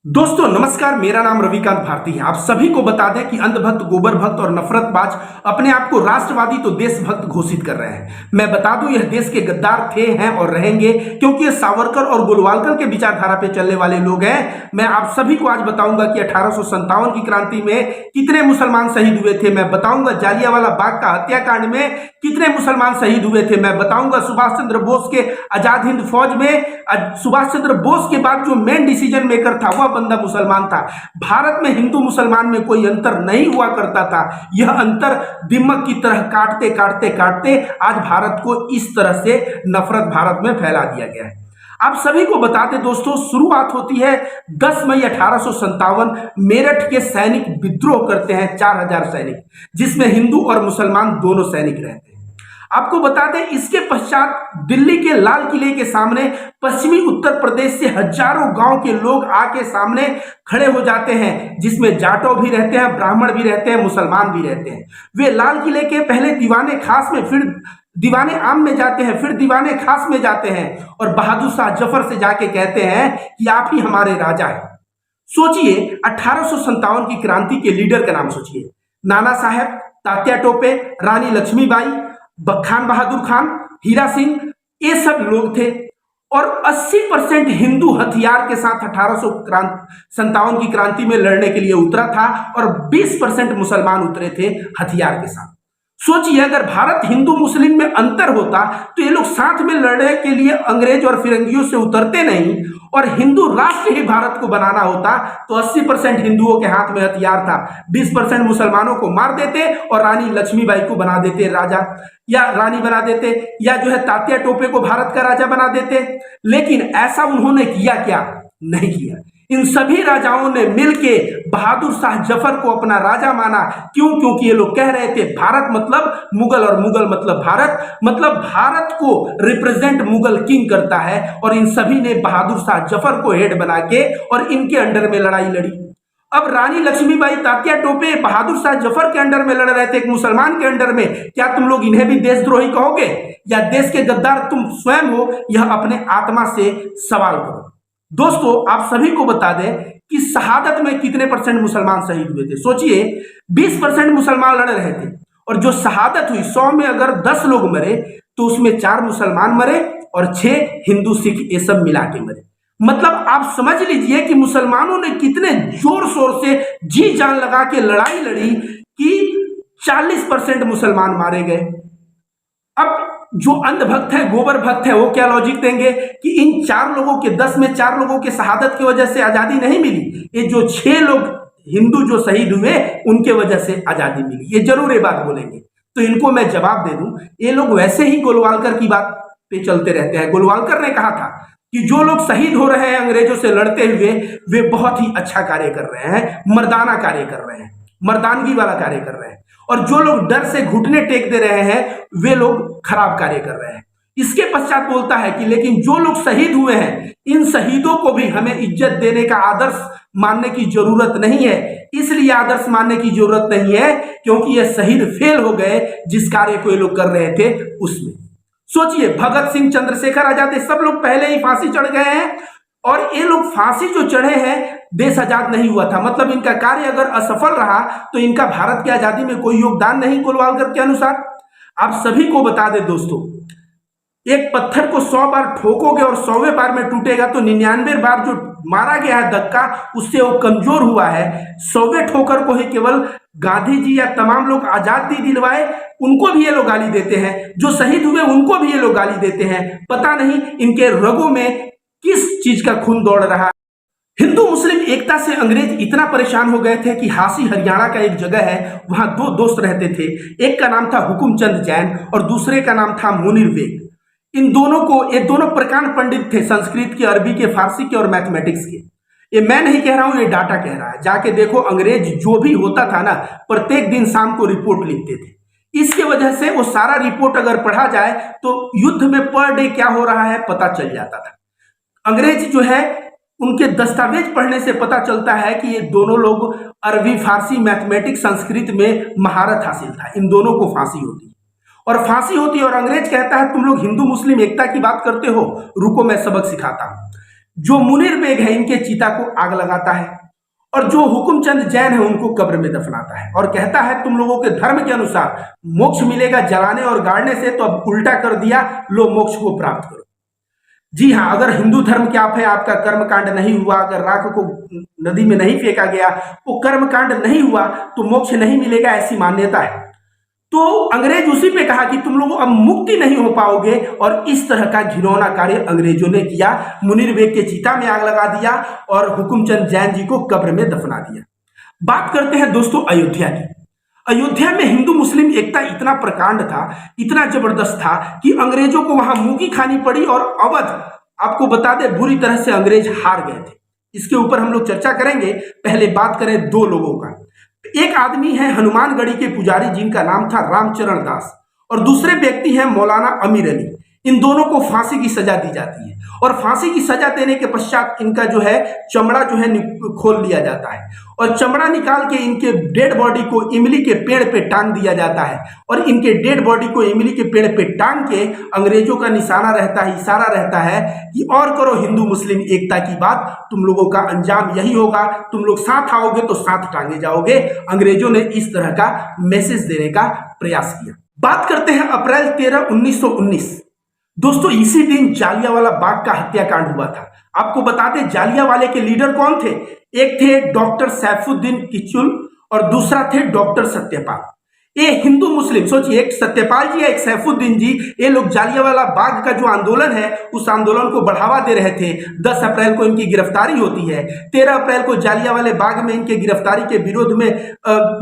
दोस्तों नमस्कार, मेरा नाम रविकांत भारती है। आप सभी को बता दें कि अंधभक्त, गोबर भक्त और नफरतबाज अपने आप को राष्ट्रवादी तो देशभक्त घोषित कर रहे हैं। मैं बता दूं, यह देश के गद्दार थे, हैं और रहेंगे, क्योंकि ये सावरकर और गोलवालकर के विचारधारा पे चलने वाले लोग हैं। मैं आप सभी को आज बताऊंगा कि 1857 की क्रांति में कितने मुसलमान शहीद हुए थे। मैं बताऊंगा जालियांवाला बाग का हत्याकांड में कितने मुसलमान शहीद हुए थे। मैं बताऊंगा सुभाष चंद्र बोस के आजाद हिंद फौज में सुभाष चंद्र बोस के बाद जो मेन डिसीजन मेकर था वह बंदा मुसलमान था। भारत में हिंदू मुसलमान में कोई अंतर नहीं हुआ करता था। यह अंतर दिमक की तरह काटते काटते काटते आज भारत को इस तरह से नफरत भारत में फैला दिया गया है। आप सभी को बताते दोस्तों, शुरुआत होती है 10 मई 1857। मेरठ के सैनिक विद्रोह करते हैं, 4000 सैनिक, जिसमें हिंदू और मुसलमान दोनों सैनिक रहते हैं। आपको बता दें, इसके पश्चात दिल्ली के लाल किले के सामने पश्चिमी उत्तर प्रदेश से हजारों गांव के लोग आके सामने खड़े हो जाते हैं, जिसमें जाटो भी रहते हैं, ब्राह्मण भी रहते हैं, मुसलमान भी रहते हैं। वे लाल किले के पहले दीवाने खास में, फिर दीवाने आम में जाते हैं, फिर दीवाने खास में जाते हैं और बहादुर शाह जफर से जाके कहते हैं कि आप ही हमारे राजा हैं। सोचिए, 1857 की क्रांति के लीडर का नाम सोचिए। नाना साहेब, तात्या टोपे, रानी लक्ष्मीबाई, खान बहादुर खान, हीरा सिंह, ये सब लोग थे। और 80% हिंदू हथियार के साथ 1857 की क्रांति में लड़ने के लिए उतरा था और 20% मुसलमान उतरे थे हथियार के साथ। सोचिए, अगर भारत हिंदू मुस्लिम में अंतर होता तो ये लोग साथ में लड़ने के लिए अंग्रेज और फिरंगियों से उतरते नहीं, और हिंदू राष्ट्र ही भारत को बनाना होता तो 80% हिंदुओं के हाथ में हथियार था, 20% मुसलमानों को मार देते और रानी लक्ष्मीबाई को बना देते राजा या रानी बना देते, या जो है तात्या टोपे को भारत का राजा बना देते। लेकिन ऐसा उन्होंने किया क्या? नहीं किया। इन सभी राजाओं ने मिलके बहादुर शाह जफर को अपना राजा माना। क्यों? क्योंकि ये लोग कह रहे थे भारत मतलब मुगल और मुगल मतलब भारत, मतलब भारत को रिप्रेजेंट मुगल किंग करता है। और इन सभी ने बहादुर शाह जफर को हेड बना के और इनके अंडर में लड़ाई लड़ी। अब रानी लक्ष्मीबाई, तात्या टोपे बहादुर शाह जफर के अंडर में लड़ रहे थे, एक मुसलमान के अंडर में। क्या तुम लोग इन्हें भी देशद्रोही कहोगे या देश के गद्दार तुम स्वयं हो? यह अपने आत्मा से सवाल करो। दोस्तों, आप सभी को बता दें कि शहादत में कितने परसेंट मुसलमान शहीद हुए थे। सोचिए, 20% मुसलमान लड़ रहे थे और जो शहादत हुई, 100 में अगर 10 लोग मरे तो उसमें 4 मुसलमान मरे और 6 हिंदू सिख ये सब मिला के मरे। मतलब आप समझ लीजिए कि मुसलमानों ने कितने जोर शोर से जी जान लगा के लड़ाई लड़ी कि 40% मुसलमान मारे गए। अब जो अंधभक्त है, गोबर भक्त है, वो क्या लॉजिक देंगे कि इन 4 लोगों के 10 में 4 लोगों के शहादत की वजह से आजादी नहीं मिली, ये जो 6 लोग हिंदू जो शहीद हुए उनके वजह से आजादी मिली। ये जरूर ये बात बोलेंगे। तो इनको मैं जवाब दे दूं, ये लोग वैसे ही गोलवालकर की बात पे चलते रहते हैं। गोलवालकर ने कहा था कि जो लोग शहीद हो रहे हैं अंग्रेजों से लड़ते हुए, वे बहुत ही अच्छा कार्य कर रहे हैं, मर्दाना कार्य कर रहे हैं, मर्दानगी वाला कार्य कर रहे हैं। और जो लोग डर से घुटने टेक दे रहे हैं वे लोग खराब कार्य कर रहे हैं। इसके पश्चात बोलता है कि लेकिन जो लोग शहीद हुए हैं, इन शहीदों को भी हमें इज्जत देने का आदर्श मानने की जरूरत नहीं है। इसलिए आदर्श मानने की जरूरत नहीं है क्योंकि ये शहीद फेल हो गए जिस कार्य को ये लोग कर रहे थे उसमें। सोचिए, भगत सिंह, चंद्रशेखर आजाद, सब लोग पहले ही फांसी चढ़ गए हैं और ये लोग फांसी जो चढ़े हैं, देश आजाद नहीं हुआ था। मतलब इनका कार्य अगर असफल रहा तो इनका भारत की आजादी में कोई योगदान नहीं गोलवालकर के अनुसार। आप सभी को बता दें दोस्तों, एक पत्थर को 100 बार ठोकोगे और 100वें बार में टूटेगा, तो 99 बार जो मारा गया है धक्का, उससे वो कमजोर हुआ है। 100वें ठोकर को ही केवल गांधी जी या तमाम लोग आजादी दिलवाए, उनको भी ये लोग गाली देते हैं। जो शहीद हुए उनको भी ये लोग गाली देते हैं। पता नहीं इनके रगों में किस चीज का खून दौड़ रहा है। हिंदू मुस्लिम एकता से अंग्रेज इतना परेशान हो गए थे कि हासी हरियाणा का एक जगह है, वहां 2 दोस्त रहते थे। एक का नाम था हुकुमचंद जैन और दूसरे का नाम था मुनीर बेग। इन दोनों को, ये दोनों प्रकांड पंडित थे, संस्कृत के, अरबी के, फारसी के और मैथमेटिक्स के। ये मैं नहीं कह रहा हूं, ये डाटा कह रहा है। जाके देखो, अंग्रेज जो भी होता था ना, प्रत्येक दिन शाम को रिपोर्ट लिखते थे। इसके वजह से वो सारा रिपोर्ट अगर पढ़ा जाए तो युद्ध में पर डे क्या हो रहा है पता चल जाता था। अंग्रेज जो है, उनके दस्तावेज पढ़ने से पता चलता है कि ये दोनों लोग अरबी, फारसी, मैथमेटिक्स, संस्कृत में महारत हासिल था। इन दोनों को फांसी होती और फांसी होती और अंग्रेज कहता है तुम लोग हिंदू मुस्लिम एकता की बात करते हो, रुको मैं सबक सिखाता हूं। जो मुनीर बेग है इनके चिता को आग लगाता है, और जो हुकुमचंद जैन है उनको कब्र में दफनाता है और कहता है तुम लोगों के धर्म के अनुसार मोक्ष मिलेगा जलाने और गाड़ने से, तो अब उल्टा कर दिया, लो मोक्ष को प्राप्त करो। जी हाँ, अगर हिंदू धर्म के आप है, आपका कर्मकांड नहीं हुआ, अगर राख को नदी में नहीं फेंका गया, वो कर्मकांड नहीं हुआ तो मोक्ष नहीं मिलेगा, ऐसी मान्यता है। तो अंग्रेज उसी पे कहा कि तुम लोगों अब मुक्ति नहीं हो पाओगे, और इस तरह का घिनौना कार्य अंग्रेजों ने किया। मुनीर बेग के चिता में आग लगा दिया और हुकुमचंद जैन जी को कब्र में दफना दिया। बात करते हैं दोस्तों अयोध्या की। अयोध्या में हिंदू मुस्लिम एकता इतना प्रकांड था, इतना जबरदस्त था कि अंग्रेजों को वहां मुंह खानी पड़ी, और अवध आपको बता दें बुरी तरह से अंग्रेज हार गए थे। इसके ऊपर हम लोग चर्चा करेंगे। पहले बात करें दो लोगों का। एक आदमी है हनुमानगढ़ी के पुजारी जिनका नाम था रामचरण दास, और दूसरे व्यक्ति हैं मौलाना अमीर अली। इन दोनों को फांसी की सजा दी जाती है, और फांसी की सजा देने के पश्चात इनका जो है चमड़ा जो है खोल लिया जाता है, और चमड़ा निकाल के इनके डेड बॉडी को इमली के पेड़ पे टांग दिया जाता है, और इनके डेड बॉडी को इमली के पेड़ पे टांग के अंग्रेजों का निशाना रहता है, इशारा रहता है कि और करो हिंदू मुस्लिम एकता की बात, तुम लोगों का अंजाम यही होगा, तुम लोग साथ आओगे तो साथ टांगे जाओगे। अंग्रेजों ने इस तरह का मैसेज देने का प्रयास किया। बात करते हैं अप्रैल 13, 1919। दोस्तों इसी दिन जालियांवाला बाग का हत्याकांड हुआ था। आपको बता दें जालियांवाले के लीडर कौन थे। एक थे डॉक्टर सैफुद्दीन किचलुई और दूसरा थे डॉक्टर सत्यपाल। ये हिंदू मुस्लिम, सोचिए, एक सत्यपाल जी है, एक सैफुद्दीन जी, ये लोग जालियांवाला बाग का जो आंदोलन है उस आंदोलन को बढ़ावा दे रहे थे। 10 अप्रैल को इनकी गिरफ्तारी होती है। 13 अप्रैल को जालियांवाले बाग में इनके गिरफ्तारी के विरोध में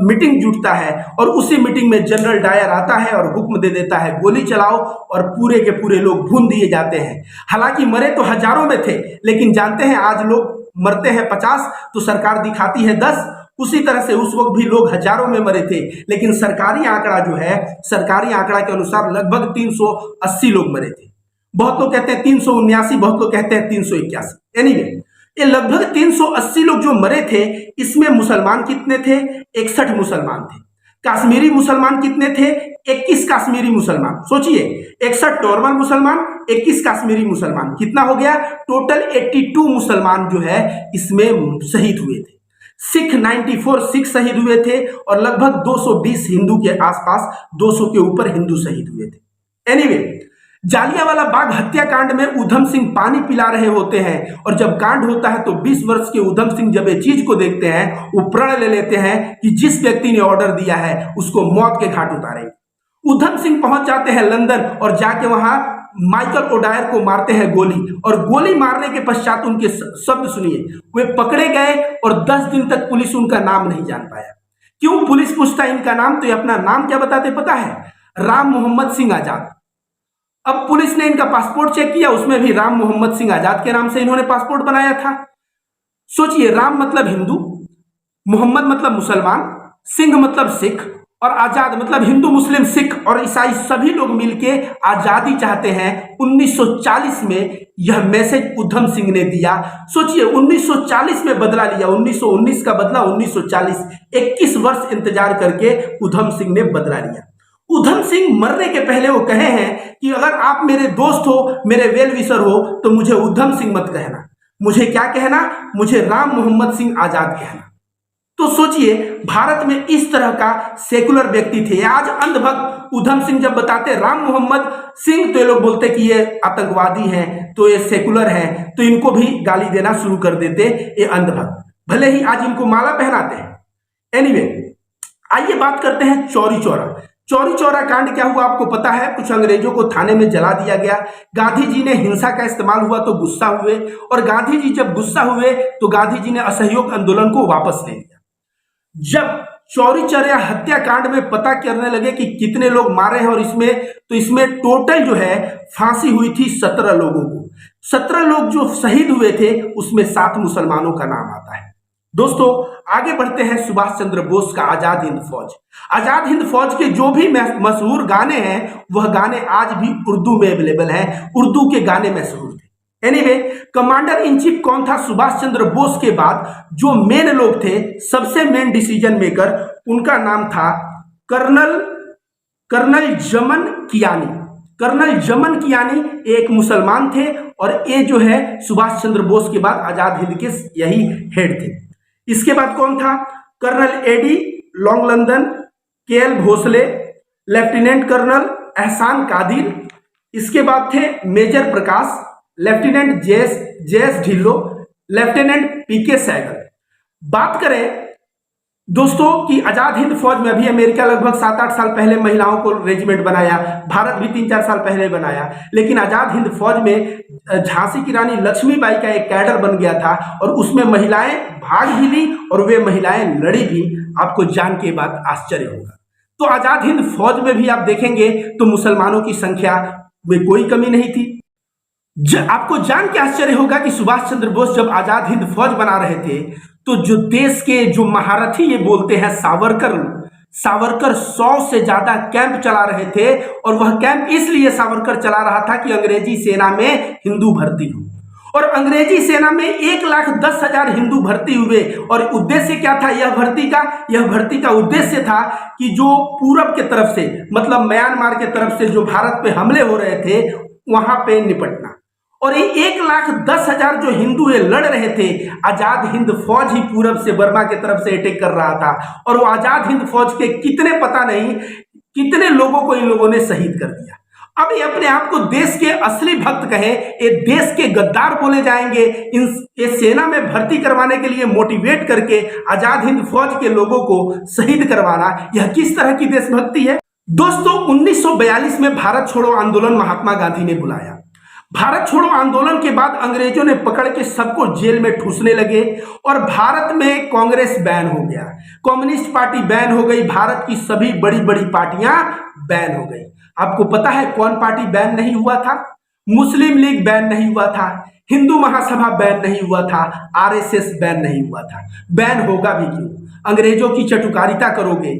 मीटिंग जुटता है, और उसी मीटिंग में जनरल डायर आता है और हुक्म दे देता है गोली चलाओ, और पूरे के पूरे लोग भून दिए जाते हैं। हालांकि मरे तो हजारों में थे, लेकिन जानते हैं आज लोग मरते हैं 50 तो सरकार दिखाती है 10। उसी तरह से उस वक्त भी लोग हजारों में मरे थे, लेकिन सरकारी आंकड़ा जो है, सरकारी आंकड़ा के अनुसार लगभग 380 लोग मरे थे। बहुत लोग कहते हैं 379, बहुत लोग कहते हैं 381। एनीवे, ये लगभग 380 लोग जो मरे थे, इसमें मुसलमान कितने थे? 61 मुसलमान थे। कश्मीरी मुसलमान कितने थे? 21 कश्मीरी मुसलमान। सोचिए, 61 नॉर्मल मुसलमान, 21 कश्मीरी मुसलमान, कितना हो गया? टोटल 82 मुसलमान जो है इसमें शहीद हुए थे। सिख 94 सिख शहीद हुए थे, और लगभग 220 हिंदू के आसपास, 200 के ऊपर हिंदू शहीद हुए थे। एनीवे, जालियांवाला बाग हत्याकांड में उधम सिंह पानी पिला रहे होते हैं, और जब कांड होता है तो 20 वर्ष के उधम सिंह जब ये चीज को देखते हैं, वो प्रण ले लेते हैं कि जिस व्यक्ति ने ऑर्डर दिया है उसको मौत के घाट उतारेंगे। उधम सिंह पहुंच जाते हैं लंदन, और जाके वहां माइकल ओडायर को मारते हैं गोली, और गोली मारने के पश्चात उनके शब्द सुनिए, वे पकड़े गए और 10 दिन तक पुलिस उनका नाम नहीं जान पाया। क्यों पुलिस पूछता है इनका नाम? तो ये अपना नाम क्या बताते पता है? राम मोहम्मद सिंह आजाद। अब पुलिस ने इनका पासपोर्ट चेक किया, उसमें भी राम मोहम्मद सिंह आजाद के नाम से इन्होंने पासपोर्ट बनाया था। सोचिए, राम मतलब हिंदू, मोहम्मद मतलब मुसलमान, सिंह मतलब सिख, और आजाद मतलब हिंदू मुस्लिम सिख और ईसाई सभी लोग मिलके आजादी चाहते हैं। 1940 में यह मैसेज उधम सिंह ने दिया। सोचिए, 1940 में बदला लिया, 1919 का बदला 1940, 21 वर्ष इंतजार करके उधम सिंह ने बदला लिया। उधम सिंह मरने के पहले वो कहे हैं कि अगर आप मेरे दोस्त हो, मेरे वेल विशर हो, तो मुझे उधम सिंह मत कहना, मुझे क्या कहना? मुझे राम मोहम्मद सिंह आजाद कहना। तो सोचिए, भारत में इस तरह का सेकुलर व्यक्ति थे। आज अंधभक्त उधम सिंह जब बताते राम मोहम्मद सिंह, तो ये लोग बोलते कि ये आतंकवादी हैं, तो ये सेकुलर हैं, तो इनको भी गाली देना शुरू कर देते ये अंधभक्त, भले ही आज इनको माला पहनाते हैं। एनीवे, आइए बात करते हैं चौरी चौरा। चौरी चौरा कांड क्या हुआ आपको पता है? कुछ अंग्रेजों को थाने में जला दिया गया। गांधी जी ने हिंसा का इस्तेमाल हुआ तो गुस्सा हुए, और गांधी जी जब गुस्सा हुए तो गांधी जी ने असहयोग आंदोलन को वापस ले लिया। जब चौरी चौरा हत्याकांड में पता करने लगे कि कितने लोग मारे हैं, और इसमें टोटल जो है फांसी हुई थी 17 लोगों को। 17 लोग जो शहीद हुए थे उसमें 7 मुसलमानों का नाम आता है। दोस्तों आगे बढ़ते हैं सुभाष चंद्र बोस का आजाद हिंद फौज। आजाद हिंद फौज के जो भी मशहूर गाने हैं वह गाने आज भी उर्दू में अवेलेबल हैं, उर्दू के गाने मशहूर थे। एनीवे, कमांडर इन चीफ कौन था? सुभाष चंद्र बोस के बाद जो मेन लोग थे, सबसे मेन डिसीजन मेकर, उनका नाम था कर्नल जमन कियानी। कर्नल जमन कियानी एक मुसलमान थे और ये जो है सुभाष चंद्र बोस के बाद आजाद हिंद के यही हेड थे। इसके बाद कौन था? कर्नल एडी लॉन्गलंदन, K L Bhosle, lieutenant colonel Ehsan Qadir. इसके बाद थे major Prakash, lieutenant J S Dhillon, lieutenant P K Sehgal. बात करें दोस्तों कि आजाद हिंद फौज में अभी अमेरिका लगभग 7-8 साल पहले महिलाओं को रेजिमेंट बनाया, भारत भी 3-4 साल पहले बनाया, लेकिन आजाद हिंद फौज में झांसी की रानी लक्ष्मीबाई का एक कैडर बन गया था और उसमें महिलाएं भाग भी ली और वे महिलाएं लड़ी भी। आपको जान के बाद आश्चर्य होगा। तो आजाद हिंद फौज में भी आप देखेंगे तो मुसलमानों की संख्या में कोई कमी नहीं थी। आपको जान के आश्चर्य होगा कि सुभाष चंद्र बोस जब आजाद हिंद फौज बना रहे थे तो जो देश के जो महारथी ये बोलते हैं सावरकर 100 से ज्यादा कैंप चला रहे थे और वह कैंप इसलिए सावरकर चला रहा था कि अंग्रेजी सेना में हिंदू भर्ती हो। और अंग्रेजी सेना में 1,10,000 हिंदू भर्ती हुए और उद्देश्य क्या था यह भर्ती का उद्देश्य था कि जो पूरब के तरफ से मतलब म्यांमार के तरफ से जो भारत पे हमले हो रहे थे वहां पे निपटना। और ये 1,10,000 जो हिंदू ये लड़ रहे थे, आजाद हिंद फौज ही पूरब से बर्मा के तरफ से अटैक कर रहा था और वो आजाद हिंद फौज के कितने लोगों को इन लोगों ने शहीद कर दिया। अब ये अपने आप को देश के असली भक्त कहे, ये देश के गद्दार बोले जाएंगे। ये सेना में भर्ती करवाने के लिए मोटिवेट करके आजाद हिंद फौज के लोगों को शहीद करवाना, यह किस तरह की देशभक्ति है? दोस्तों 1942 में भारत छोड़ो आंदोलन महात्मा गांधी ने बुलाया। भारत छोड़ो आंदोलन के बाद अंग्रेजों ने पकड़ के सबको जेल में ठूसने लगे और भारत में कांग्रेस बैन हो गया, कम्युनिस्ट पार्टी बैन हो गई, भारत की सभी बड़ी बड़ी पार्टियां बैन हो गई। आपको पता है कौन पार्टी बैन नहीं हुआ था? मुस्लिम लीग बैन नहीं हुआ था, हिंदू महासभा बैन नहीं हुआ था, आरएसएस बैन नहीं हुआ था। बैन होगा भी क्यों? अंग्रेजों की चटुकारिता करोगे,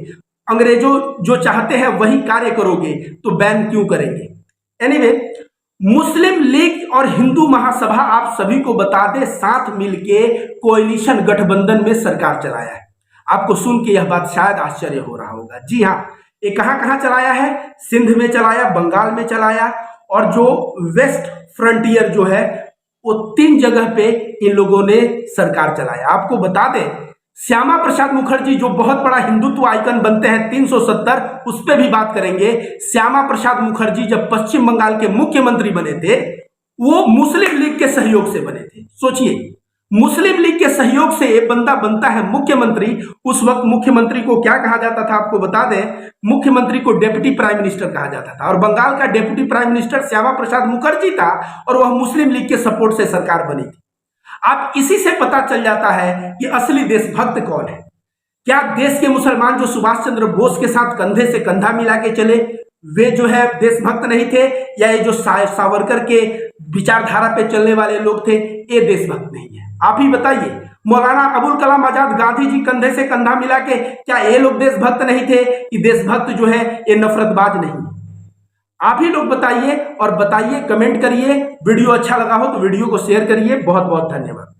अंग्रेजों जो चाहते हैं वही कार्य करोगे तो बैन क्यों करेंगे? एनीवे, मुस्लिम लीग और हिंदू महासभा आप सभी को बता दें साथ मिलके कोएलिशन गठबंधन में सरकार चलाया है। आपको सुन के यह बात शायद आश्चर्य हो रहा होगा। जी हाँ, ये कहां कहां चलाया है? सिंध में चलाया, बंगाल में चलाया और जो वेस्ट फ्रंटियर जो है वो 3 जगह पे इन लोगों ने सरकार चलाया। आपको बता दें श्यामा प्रसाद मुखर्जी जो बहुत बड़ा हिंदुत्व आइकन बनते हैं 370, उस पर भी बात करेंगे। श्यामा प्रसाद मुखर्जी जब पश्चिम बंगाल के मुख्यमंत्री बने थे वो मुस्लिम लीग के सहयोग से बने थे। सोचिए, मुस्लिम लीग के सहयोग से एक बंदा बनता है मुख्यमंत्री। उस वक्त मुख्यमंत्री को क्या कहा जाता था आपको बता दें, मुख्यमंत्री को डेप्यूटी प्राइम मिनिस्टर कहा जाता था और बंगाल का deputy prime minister Shyama Prasad Mukherjee था और वह मुस्लिम लीग के सपोर्ट से सरकार बनी थी। आप इसी से पता चल जाता है कि असली देशभक्त कौन है। क्या देश के मुसलमान जो सुभाष चंद्र बोस के साथ कंधे से कंधा मिला के चले वे जो है देशभक्त नहीं थे, या ये जो सावरकर के विचारधारा पे चलने वाले लोग थे ये देशभक्त नहीं है? आप ही बताइए। मौलाना अबुल कलाम आजाद गांधी जी कंधे से कंधा मिला के, क्या ये लोग देशभक्त नहीं थे? कि देशभक्त जो है ये नफरतबाज नहीं है? आप ही लोग बताइए और बताइए, कमेंट करिए। वीडियो अच्छा लगा हो तो वीडियो को शेयर करिए। बहुत बहुत धन्यवाद।